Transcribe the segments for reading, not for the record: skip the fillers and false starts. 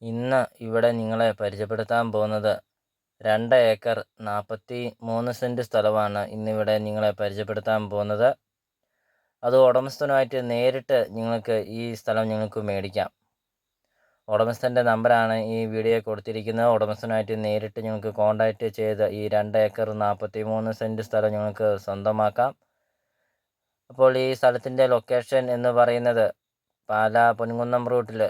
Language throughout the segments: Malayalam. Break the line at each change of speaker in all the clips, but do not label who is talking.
ഇന്ന് ഇവിടെ നിങ്ങളെ പരിചയപ്പെടുത്താൻ പോകുന്നത് 2 ഏക്കർ 43 സെൻറ്റ് സ്ഥലമാണ് ഇന്നിവിടെ നിങ്ങളെ പരിചയപ്പെടുത്താൻ പോകുന്നത്. അത് ഉടമസ്ഥനുമായിട്ട് നേരിട്ട് നിങ്ങൾക്ക് ഈ സ്ഥലം നിങ്ങൾക്ക് മേടിക്കാം. ഉടമസ്ഥൻ്റെ നമ്പറാണ് ഈ വീഡിയോയിൽ കൊടുത്തിരിക്കുന്നത്. ഉടമസ്ഥനുമായിട്ട് നേരിട്ട് നിങ്ങൾക്ക് കോൺടാക്റ്റ് ചെയ്ത് ഈ 2 ഏക്കർ 43 സെൻറ്റ് സ്ഥലം നിങ്ങൾക്ക് സ്വന്തമാക്കാം. അപ്പോൾ ഈ സ്ഥലത്തിൻ്റെ ലൊക്കേഷൻ എന്ന് പറയുന്നത് പാലാ പൊൻകുന്നം റൂട്ടിൽ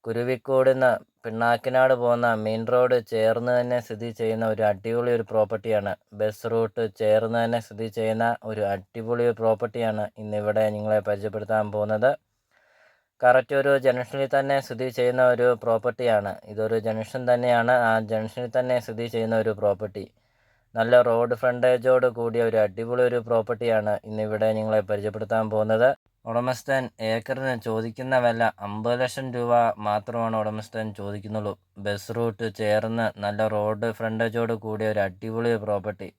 കുരുവിക്കോടുന്ന് പിണ്ണാക്കിനാട് പോകുന്ന മെയിൻ റോഡ് ചേർന്ന് തന്നെ സ്ഥിതി ചെയ്യുന്ന ഒരു അടിപൊളി ഒരു പ്രോപ്പർട്ടിയാണ്. ബസ് റൂട്ട് ചേർന്ന് തന്നെ സ്ഥിതി ചെയ്യുന്ന ഒരു അടിപൊളി പ്രോപ്പർട്ടിയാണ് ഇന്നിവിടെ നിങ്ങളെ പരിചയപ്പെടുത്താൻ പോകുന്നത്. കറക്റ്റ് ഒരു ജംഗ്ഷനിൽ തന്നെ സ്ഥിതി ചെയ്യുന്ന ഒരു പ്രോപ്പർട്ടിയാണ്. ഇതൊരു ജംഗ്ഷൻ തന്നെയാണ്. ആ ജംഗ്ഷനിൽ തന്നെ സ്ഥിതി ചെയ്യുന്ന ഒരു പ്രോപ്പർട്ടി. നല്ല റോഡ് ഫ്രണ്ടേജോട് കൂടിയ ഒരു അടിപൊളി ഒരു പ്രോപ്പർട്ടിയാണ് ഇന്നിവിടെ നിങ്ങളെ പരിചയപ്പെടുത്താൻ പോകുന്നത്. ഉടമസ്ഥൻ ഏക്കറിന് ചോദിക്കുന്ന വില 50 ലക്ഷം രൂപ മാത്രമാണ് ഉടമസ്ഥൻ ചോദിക്കുന്നുള്ളൂ. ബസ് റൂട്ട് ചേർന്ന് നല്ല റോഡ് ഫ്രണ്ടേജോട് കൂടിയ ഒരു അടിപൊളി പ്രോപ്പർട്ടി.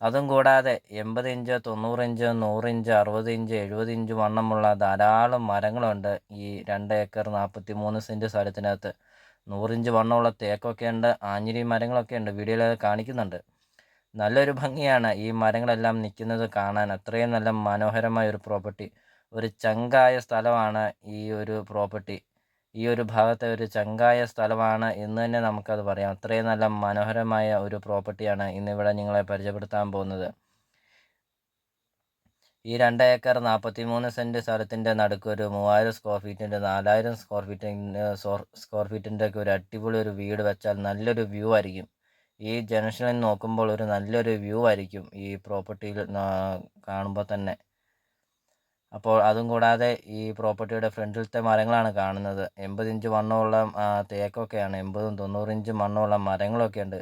അതും കൂടാതെ 80 inch 90 inch 100 inch 60 inch 70 inch വണ്ണമുള്ള ധാരാളം മരങ്ങളുണ്ട് ഈ 2 ഏക്കർ 43 സെൻറ്റ് സ്ഥലത്തിനകത്ത്. 100 ഇഞ്ച് വണ്ണമുള്ള തേക്കൊക്കെ ഉണ്ട്, ആഞ്ഞിലി മരങ്ങളൊക്കെ ഉണ്ട്, വീഡിയോയിൽ കാണിക്കുന്നുണ്ട്. നല്ലൊരു ഭംഗിയാണ് ഈ മരങ്ങളെല്ലാം നിൽക്കുന്നത് കാണാൻ. അത്രയും നല്ല മനോഹരമായ ഒരു പ്രോപ്പർട്ടി. ഒരു ചങ്കായ സ്ഥലമാണ് ഈ ഒരു പ്രോപ്പർട്ടി. ഈ ഒരു ഭാഗത്തെ ഒരു ചങ്കായ സ്ഥലമാണ് എന്ന് തന്നെ നമുക്കത് പറയാം. അത്രയും നല്ല മനോഹരമായ ഒരു പ്രോപ്പർട്ടിയാണ് ഇന്നിവിടെ നിങ്ങളെ പരിചയപ്പെടുത്താൻ പോകുന്നത്. ഈ 2 ഏക്കർ 43 സെൻറ്റ് സ്ഥലത്തിൻ്റെ നടുക്ക് ഒരു 3000 സ്ക്വയർ ഫീറ്റിൻ്റെ 4000 സ്ക്വയർ ഫീറ്റിൻ്റെ ഒക്കെ ഒരു അടിപൊളി ഒരു വീട് വെച്ചാൽ നല്ലൊരു വ്യൂ ആയിരിക്കും. ഈ ജംഗ്ഷനിൽ നോക്കുമ്പോൾ ഒരു നല്ലൊരു വ്യൂ ആയിരിക്കും ഈ പ്രോപ്പർട്ടിയിൽ കാണുമ്പോൾ തന്നെ. അപ്പോൾ അതും കൂടാതെ ഈ പ്രോപ്പർട്ടിയുടെ ഫ്രണ്ടിലത്തെ മരങ്ങളാണ് കാണുന്നത്. 80 ഇഞ്ച് വണ്ണമുള്ള തേക്കൊക്കെയാണ്. 80ഉം 90 ഇഞ്ചും വണ്ണമുള്ള മരങ്ങളൊക്കെ ഉണ്ട്.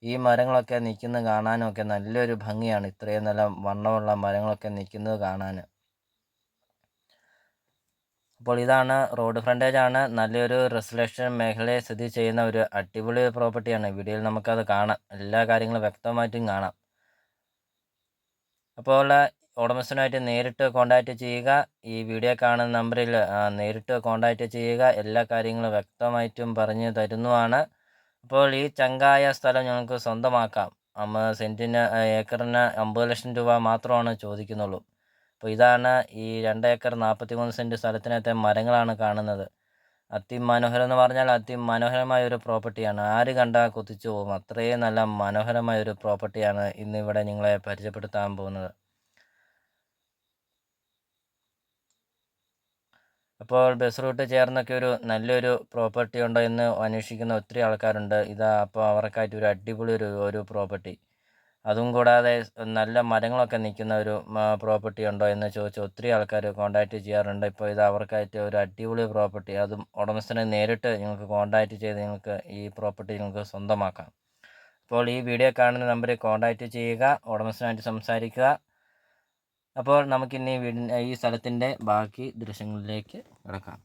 ഈ മരങ്ങളൊക്കെ നിൽക്കുന്നത് കാണാനും ഒക്കെ നല്ലൊരു ഭംഗിയാണ്. ഇത്രയും നല്ല വണ്ണമുള്ള മരങ്ങളൊക്കെ നിൽക്കുന്നത് കാണാൻ. അപ്പോൾ ഇതാണ് റോഡ് ഫ്രണ്ടേജാണ്. നല്ലൊരു റെസിഡൻഷ്യൽ മേഖലയിൽ സ്ഥിതി ചെയ്യുന്ന ഒരു അടിപൊളി പ്രോപ്പർട്ടിയാണ്. വീഡിയോയിൽ നമുക്കത് കാണാം. എല്ലാ കാര്യങ്ങളും വ്യക്തമായിട്ടും കാണാം. അപ്പോൾ ഉടമസ്ഥനുമായിട്ട് നേരിട്ട് കോൺടാക്റ്റ് ചെയ്യുക. ഈ വീഡിയോ കാണുന്ന നമ്പറിൽ നേരിട്ട് കോൺടാക്റ്റ് ചെയ്യുക. എല്ലാ കാര്യങ്ങളും വ്യക്തമായിട്ടും പറഞ്ഞു തരുന്നതാണ്. അപ്പോൾ ഈ ചങ്കായ സ്ഥലം ഞങ്ങൾക്ക് സ്വന്തമാക്കാം. സെൻറ്റിന് ഏക്കറിന് 50 ലക്ഷം രൂപ മാത്രമാണ് ചോദിക്കുന്നുള്ളൂ. അപ്പോൾ ഇതാണ് ഈ 2 ഏക്കർ 43 സെൻറ്റ് സ്ഥലത്തിനകത്തെ മരങ്ങളാണ് കാണുന്നത്. അതിമനോഹരം എന്ന് പറഞ്ഞാൽ അതിമനോഹരമായ ഒരു പ്രോപ്പർട്ടിയാണ്. ആര് കണ്ടാൽ കൊതിച്ചു പോകും. അത്രയും നല്ല മനോഹരമായ ഒരു പ്രോപ്പർട്ടിയാണ് ഇന്നിവിടെ നിങ്ങളെ പരിചയപ്പെടുത്താൻ പോകുന്നത്. അപ്പോൾ ബസ് റൂട്ട് ചേർന്നൊക്കെ ഒരു നല്ലൊരു പ്രോപ്പർട്ടി ഉണ്ടോ എന്ന് അന്വേഷിക്കുന്ന ഒത്തിരി ആൾക്കാരുണ്ട്. അപ്പോൾ അവർക്കായിട്ട് ഒരു അടിപൊളി ഒരു പ്രോപ്പർട്ടി. അതും കൂടാതെ നല്ല മരങ്ങളൊക്കെ നിൽക്കുന്ന ഒരു പ്രോപ്പർട്ടി ഉണ്ടോ എന്ന് ചോദിച്ച് ഒത്തിരി ആൾക്കാർ കോൺടാക്റ്റ് ചെയ്യാറുണ്ട്. ഇപ്പോൾ അവർക്കായിട്ട് ഒരു അടിപൊളി പ്രോപ്പർട്ടി. അതും ഉടമസ്ഥനെ നേരിട്ട് നിങ്ങൾക്ക് കോൺടാക്റ്റ് ചെയ്ത് നിങ്ങൾക്ക് ഈ പ്രോപ്പർട്ടി നിങ്ങൾക്ക് സ്വന്തമാക്കാം. അപ്പോൾ ഈ വീഡിയോ കാണുന്ന നമ്പറിൽ കോൺടാക്റ്റ് ചെയ്യുക, ഉടമസ്ഥനായിട്ട് സംസാരിക്കുക. അപ്പോൾ നമുക്കിനി ഈ സ്ഥലത്തിൻ്റെ ബാക്കി ദൃശ്യങ്ങളിലേക്ക് കിടക്കാം.